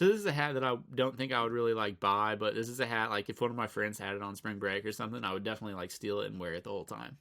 So this is a hat that I don't think I would really like buy, but this is a hat like if one of my friends had it on spring break or something, I would definitely like steal it and wear it the whole time.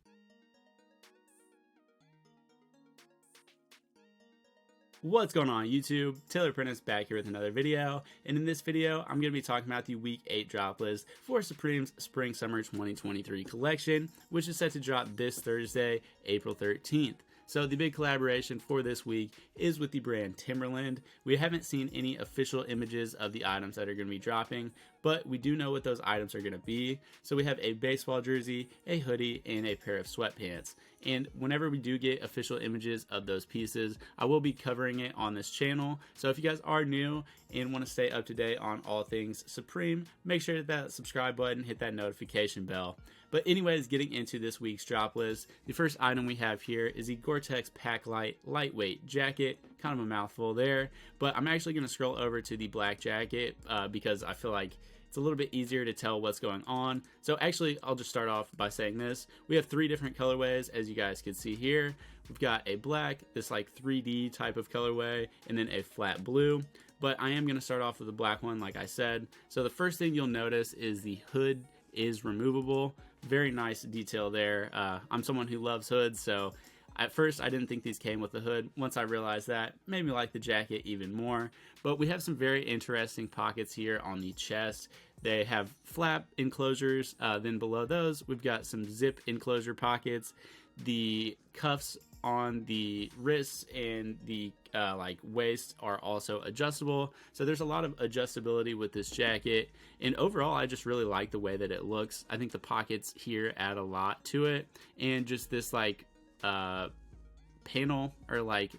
What's going on YouTube? Taylor Prentice back here with another video, and in this video I'm going to be talking about the week 8 drop list for Supreme's Spring Summer 2023 collection, which is set to drop this Thursday, April 13th. So the big collaboration for this week is with the brand Timberland. We haven't seen any official images of the items that are going to be dropping, but we do know what those items are going to be. So we have a baseball jersey, a hoodie, and a pair of sweatpants. And whenever we do get official images of those pieces, I will be covering it on this channel. So if you guys are new and want to stay up to date on all things Supreme, make sure to hit that subscribe button, hit that notification bell. But anyways, getting into this week's drop list, the first item we have here is the Gore-Tex Pack Light Lightweight Jacket. Kind of a mouthful there, but I'm actually going to scroll over to the black jacket because I feel like it's a little bit easier to tell what's going on. So actually, I'll just start off by saying this. We have 3 different colorways, as you guys can see here. We've got a black, this like 3D type of colorway, and then a flat blue. But I am going to start off with the black one, like I said. So the first thing you'll notice is the hood is removable. Very nice detail there. I'm someone who loves hoods, so at first I didn't think these came with the hood. Once I realized that, made me like the jacket even more. But we have some very interesting pockets here on the chest. They have flap enclosures. Then below those, we've got some zip enclosure pockets. The cuffs on the wrists and the like waist are also adjustable, so there's a lot of adjustability with this jacket, and overall I just really like the way that it looks. I think the pockets here add a lot to it, and just this like panel, or like,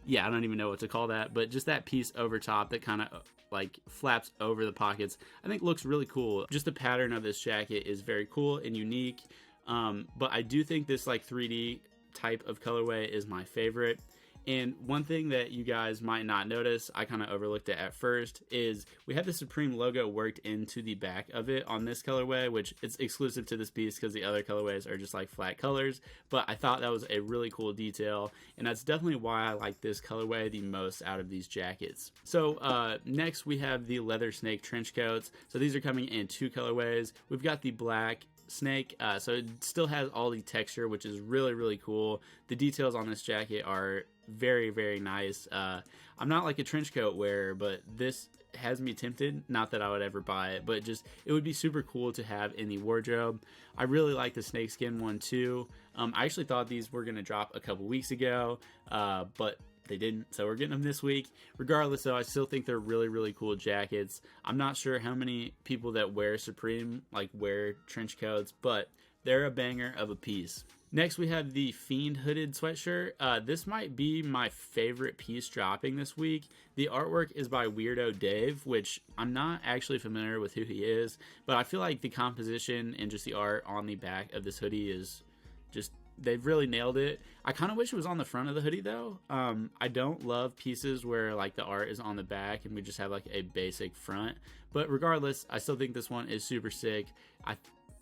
yeah, I don't even know what to call that, but just that piece over top that kind of like flaps over the pockets, I think looks really cool. Just the pattern of this jacket is very cool and unique, but I do think this like 3D type of colorway is my favorite. And one thing that you guys might not notice, I kind of overlooked it at first, is we have the Supreme logo worked into the back of it on this colorway, which it's exclusive to this piece because the other colorways are just like flat colors. But I thought that was a really cool detail, and that's definitely why I like this colorway the most out of these jackets. So next we have the leather snake trench coats. So these are coming in 2 colorways. We've got the black snake, so it still has all the texture, which is really cool. The details on this jacket are very nice. I'm not like a trench coat wearer, but this has me tempted. Not that I would ever buy it, but just it would be super cool to have in the wardrobe. I really like the snakeskin one too. I actually thought these were going to drop a couple weeks ago, but they didn't, so we're getting them this week. Regardless though, I still think they're really cool jackets. I'm not sure how many people that wear Supreme like wear trench coats, but they're a banger of a piece. Next we have the Fiend hooded sweatshirt. This might be my favorite piece dropping this week. The artwork is by Weirdo Dave, which I'm not actually familiar with who he is, but I feel like the composition and just the art on the back of this hoodie is just, they've really nailed it. I kind of wish it was on the front of the hoodie though. I don't love pieces where like the art is on the back and we just have like a basic front, but regardless, I still think this one is super sick.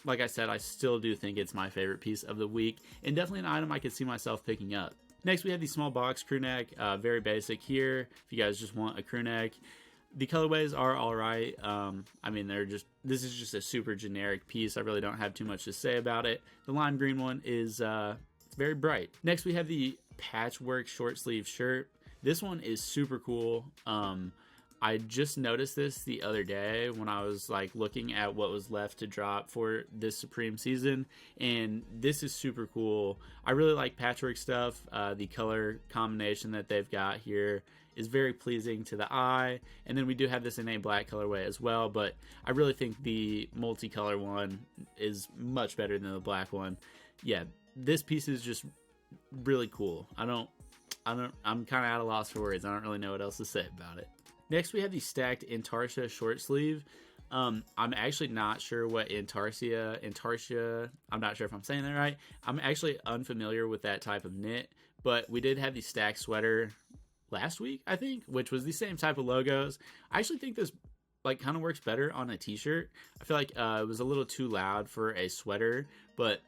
Like I said, I still do think it's my favorite piece of the week, and definitely an item I could see myself picking up. Next we have the small box crew neck, very basic here if you guys just want a crew neck. The colorways are alright. I mean, this is just a super generic piece. I really don't have too much to say about it. The lime green one is very bright. Next we have the patchwork short sleeve shirt. This one is super cool. I just noticed this the other day when I was like looking at what was left to drop for this Supreme season, and this is super cool. I really like patchwork stuff. The color combination that they've got here is very pleasing to the eye, and then we do have this in a black colorway as well, but I really think the multicolor one is much better than the black one. Yeah, this piece is just really cool. I'm kind of at a loss for words. I don't really know what else to say about it. Next we have the stacked Intarsia short sleeve. I'm actually not sure what Intarsia, I'm not sure if I'm saying that right. I'm actually unfamiliar with that type of knit, but we did have the stacked sweater last week, I think, which was the same type of logos. I actually think this like kind of works better on a t-shirt. I feel like it was a little too loud for a sweater, but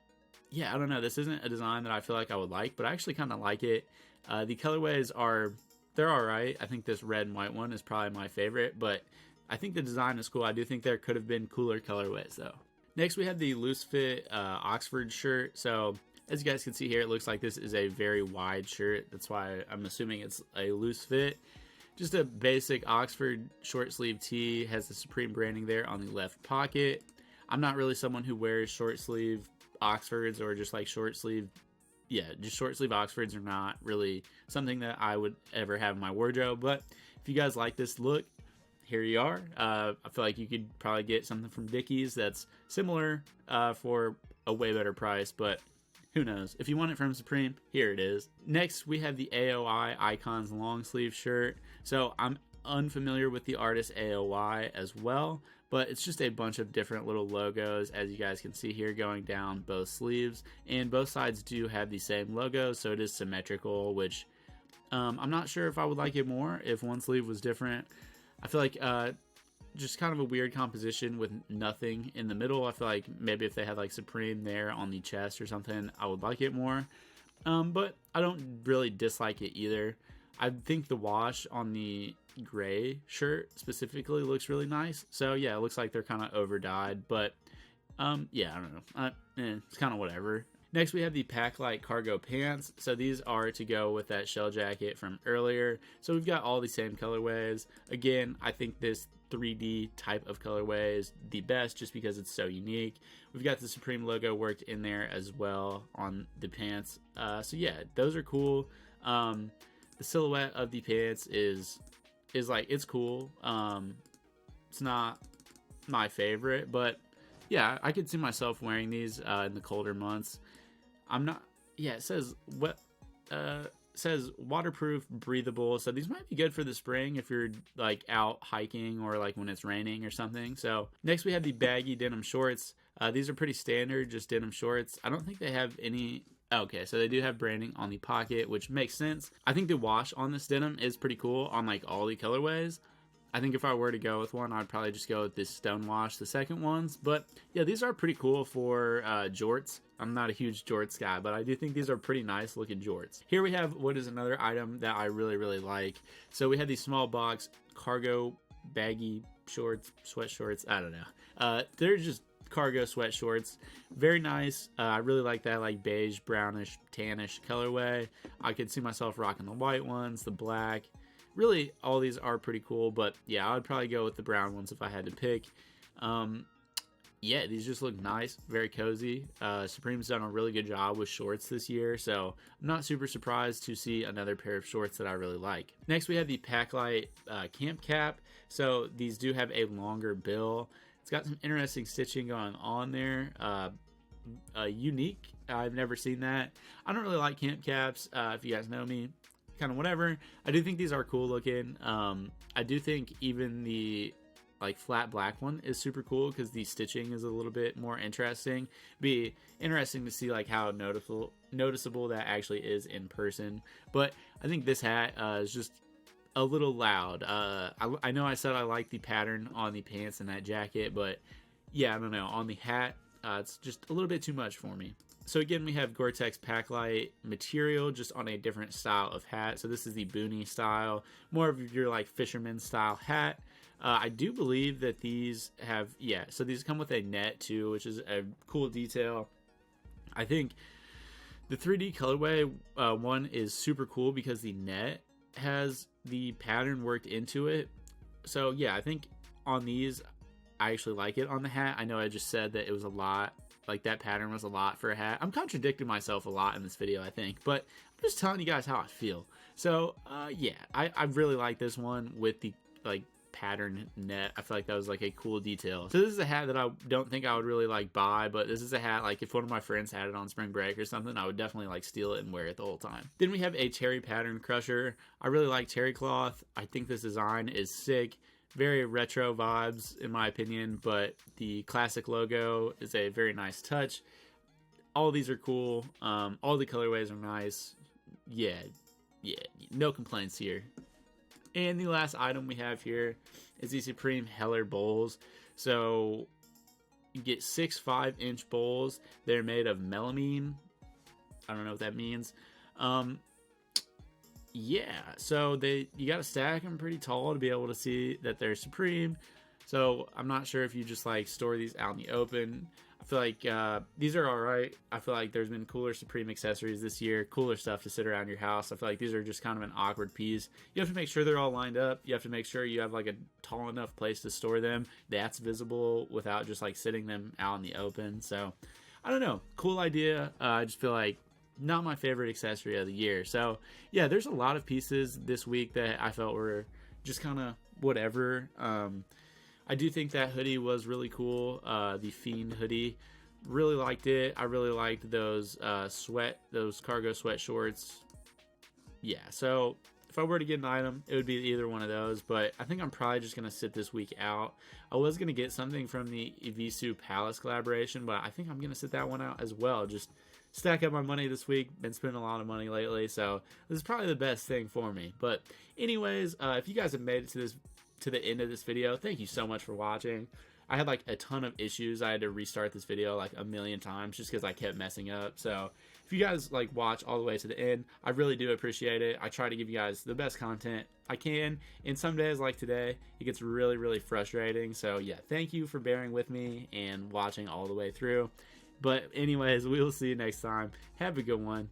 yeah, I don't know. This isn't a design that I feel like I would like, but I actually kind of like it. The colorways are they're all right. I think this red and white one is probably my favorite, but I think the design is cool. I do think there could have been cooler colorways though. Next, we have the loose fit Oxford shirt. So as you guys can see here, it looks like this is a very wide shirt. That's why I'm assuming it's a loose fit. Just a basic Oxford short sleeve tee, has the Supreme branding there on the left pocket. I'm not really someone who wears short sleeve Oxfords or just like short sleeve. Yeah, just short sleeve Oxfords are not really something that I would ever have in my wardrobe. But if you guys like this look, here you are. I feel like you could probably get something from Dickies that's similar for a way better price, but who knows? If you want it from Supreme, here it is. Next, we have the AOI Icons long sleeve shirt. So I'm unfamiliar with the artist AOI as well, but it's just a bunch of different little logos, as you guys can see here, going down both sleeves. And both sides do have the same logo, so it is symmetrical, which I'm not sure if I would like it more if one sleeve was different. I feel like just kind of a weird composition with nothing in the middle. I feel like maybe if they had like Supreme there on the chest or something, I would like it more. But I don't really dislike it either. I think the wash on the gray shirt specifically looks really nice. So yeah, it looks like they're kind of over dyed, but yeah, I don't know. It's kind of whatever. Next, we have the Packlight cargo pants. So these are to go with that shell jacket from earlier. So we've got all the same colorways. Again, I think this 3D type of colorway is the best just because it's so unique. We've got the Supreme logo worked in there as well on the pants. So yeah, those are cool. The silhouette of the pants is like, it's cool. It's not my favorite, but yeah, I could see myself wearing these in the colder months. I'm not. Yeah, it says what. Says waterproof, breathable. So these might be good for the spring if you're like out hiking or like when it's raining or something. So next we have the baggy denim shorts. These are pretty standard, just denim shorts. I don't think they have any. Okay, so they do have branding on the pocket, which makes sense. I think the wash on this denim is pretty cool on like all the colorways. I think if I were to go with one, I'd probably just go with this stone wash, the second ones. But yeah, these are pretty cool for jorts. I'm not a huge jorts guy, but I do think these are pretty nice looking jorts. Here we have what is another item that I really, really like. So we have these small box cargo baggy shorts, sweat shorts. I don't know. They're just cargo sweat shorts. Very nice. I really like that like beige, brownish, tannish colorway. I could see myself rocking the white ones, the black. Really, all these are pretty cool, but yeah, I would probably go with the brown ones if I had to pick. Yeah, these just look nice, very cozy. Supreme's done a really good job with shorts this year, so I'm not super surprised to see another pair of shorts that I really like. Next, we have the Packlight Camp Cap. So these do have a longer bill. It's got some interesting stitching going on there. Unique. I've never seen that. I don't really like camp caps. If you guys know me, kind of whatever. I do think these are cool looking. I do think even the like flat black one is super cool because the stitching is a little bit more interesting. Be interesting to see like how noticeable that actually is in person. But I think this hat is just a little loud. I know I said I like the pattern on the pants and that jacket, but yeah, I don't know. On the hat, it's just a little bit too much for me. So again, we have Gore-Tex Packlight material just on a different style of hat. So this is the boonie style, more of your like fisherman style hat. I do believe that these have, yeah, so these come with a net too, which is a cool detail. I think the 3D colorway one is super cool because the net has the pattern worked into it. So yeah, I think on these, I actually like it on the hat. I know I just said that it was a lot. Like that pattern was a lot for a hat. I'm contradicting myself a lot in this video, I think, but I'm just telling you guys how I feel. So yeah, I really like this one with the like pattern net. I feel like that was like a cool detail. So this is a hat that I don't think I would really like buy, but this is a hat like if one of my friends had it on spring break or something, I would definitely like steal it and wear it the whole time. Then we have a terry pattern crusher. I really like terry cloth. I think this design is sick. Very retro vibes in my opinion, but the classic logo is a very nice touch. All these are cool. All the colorways are nice. Yeah, no complaints here. And the last item we have here is the Supreme Heller bowls. So you get 6 5-inch bowls. They're made of melamine. I don't know what that means. Yeah, so you got to stack them pretty tall to be able to see that they're Supreme. So I'm not sure if you just like store these out in the open. I feel like these are all right. I feel like there's been cooler Supreme accessories this year, cooler stuff to sit around your house. I feel like these are just kind of an awkward piece. You have to make sure they're all lined up. You have to make sure you have like a tall enough place to store them that's visible without just like sitting them out in the open. So I don't know, cool idea. I just feel like not my favorite accessory of the year. So yeah, there's a lot of pieces this week that I felt were just kind of whatever. I do think that hoodie was really cool. The Fiend hoodie, really liked it. I really liked those cargo sweat shorts. Yeah, so if I were to get an item, it would be either one of those, but I think I'm probably just going to sit this week out. I was going to get something from the Evisu Palace collaboration, but I think I'm going to sit that one out as well. Just stack up my money this week. Been spending a lot of money lately, so this is probably the best thing for me. But anyways, if you guys have made it to the end of this video, thank you so much for watching. I had like a ton of issues. I had to restart this video like a million times just because I kept messing up. So if you guys like watch all the way to the end, I really do appreciate it. I try to give you guys the best content I can. And some days like today, it gets really, really frustrating. So yeah, thank you for bearing with me and watching all the way through. But anyways, we will see you next time. Have a good one.